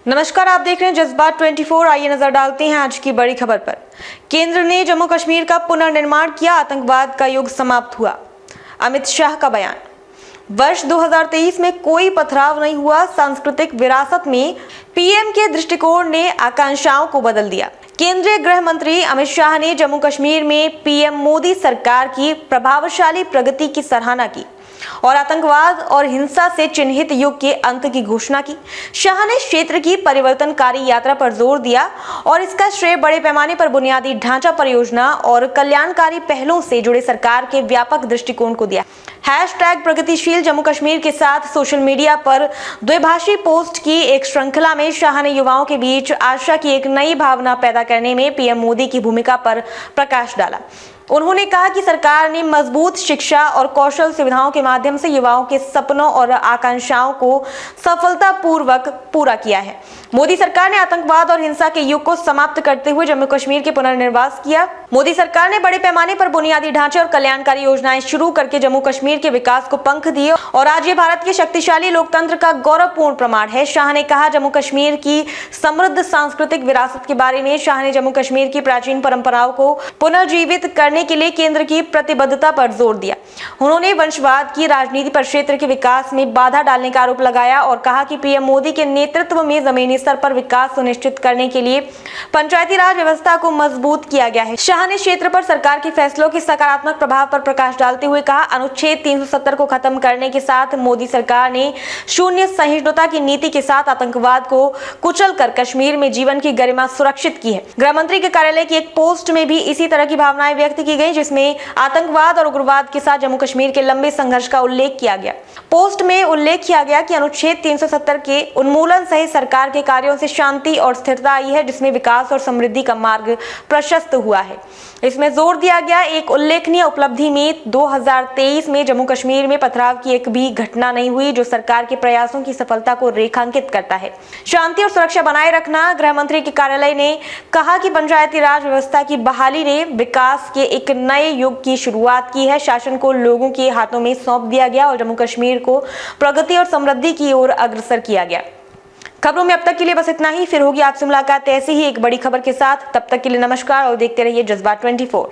नमस्कार, आप देख रहे हैं जज्बात 24। आइए नजर डालते हैं आज की बड़ी खबर पर। केंद्र ने जम्मू कश्मीर का पुनर्निर्माण किया, आतंकवाद का युग समाप्त हुआ। अमित शाह का बयान। वर्ष 2023 में कोई पथराव नहीं हुआ, सांस्कृतिक विरासत में पीएम के दृष्टिकोण ने आकांक्षाओं को बदल दिया। केंद्रीय गृह मंत्री अमित शाह ने जम्मू कश्मीर में पीएम मोदी सरकार की प्रभावशाली प्रगति की सराहना की और आतंकवाद और हिंसा से चिन्हित युग के अंत की घोषणा की। शाह ने क्षेत्र की परिवर्तनकारी यात्रा पर जोर दिया और इसका श्रेय बड़े पैमाने पर बुनियादी ढांचा परियोजना और कल्याणकारी पहलों से जुड़े सरकार के व्यापक दृष्टिकोण को दिया। #प्रगतिशील जम्मू कश्मीर के साथ सोशल मीडिया पर द्विभाषी पोस्ट की एक श्रृंखला में शाह ने युवाओं के बीच आशा की एक नई भावना पैदा करने में पीएम मोदी की भूमिका पर प्रकाश डाला। उन्होंने कहा कि सरकार ने मजबूत शिक्षा और कौशल सुविधाओं के माध्यम से युवाओं के सपनों और आकांक्षाओं को सफलतापूर्वक पूरा किया है। मोदी सरकार ने आतंकवाद और हिंसा के युग को समाप्त करते हुए जम्मू कश्मीर के पुनर्निर्वास किया। मोदी सरकार ने बड़े पैमाने पर बुनियादी ढांचे और कल्याणकारी योजनाएं शुरू करके जम्मू कश्मीर के विकास को पंख दिए और आज ये भारत के शक्तिशाली लोकतंत्र का गौरवपूर्ण प्रमाण है। शाह ने कहा, जम्मू कश्मीर की समृद्ध सांस्कृतिक विरासत के बारे में शाह ने जम्मू कश्मीर की प्राचीन परंपराओं को पुनर्जीवित करने के लिए केंद्र की प्रतिबद्धता पर जोर दिया। उन्होंने वंशवाद की राजनीति पर क्षेत्र के विकास में बाधा डालने का आरोप लगाया और कहा कि पीएम मोदी के नेतृत्व में जमीनी स्तर पर विकास सुनिश्चित करने के लिए पंचायती राज व्यवस्था को मजबूत किया गया है। शाह ने क्षेत्र पर सरकार के फैसलों के सकारात्मक प्रभाव पर प्रकाश डालते हुए कहा, अनुच्छेद 370 को खत्म करने के साथ मोदी सरकार ने शून्य सहिष्णुता की नीति के साथ आतंकवाद को कुचलकर कश्मीर में जीवन की गरिमा सुरक्षित की है। गृह मंत्री के कार्यालय की एक पोस्ट में भी इसी तरह की भावनाएं व्यक्त की गई, जिसमें आतंकवाद और उग्रवाद के साथ जम्मू कश्मीर के लंबे संघर्ष का उल्लेख किया गया। पोस्ट में उल्लेख किया गया कि अनुच्छेद 370 के उन्मूलन सहित सरकार के कार्यों से शांति और स्थिरता आई है, जिसमें विकास और समृद्धि का मार्ग प्रशस्त हुआ है। इसमें जोर दिया गया, एक उल्लेखनीय उपलब्धि में 2023 में जम्मू कश्मीर में पथराव की एक भी घटना नहीं हुई, जो सरकार के प्रयासों की सफलता को रेखांकित करता है। शांति और सुरक्षा बनाए रखना। गृह मंत्री के कार्यालय ने कहा कि पंचायती राज व्यवस्था की बहाली ने विकास के एक नए युग की शुरुआत की है। शासन को लोगों के हाथों में सौंप दिया गया और जम्मू कश्मीर को प्रगति और समृद्धि की ओर अग्रसर किया गया। खबरों में अब तक के लिए बस इतना ही। फिर होगी आपसे मुलाकात ऐसी ही एक बड़ी खबर के साथ। तब तक के लिए नमस्कार और देखते रहिए जज्बात 24।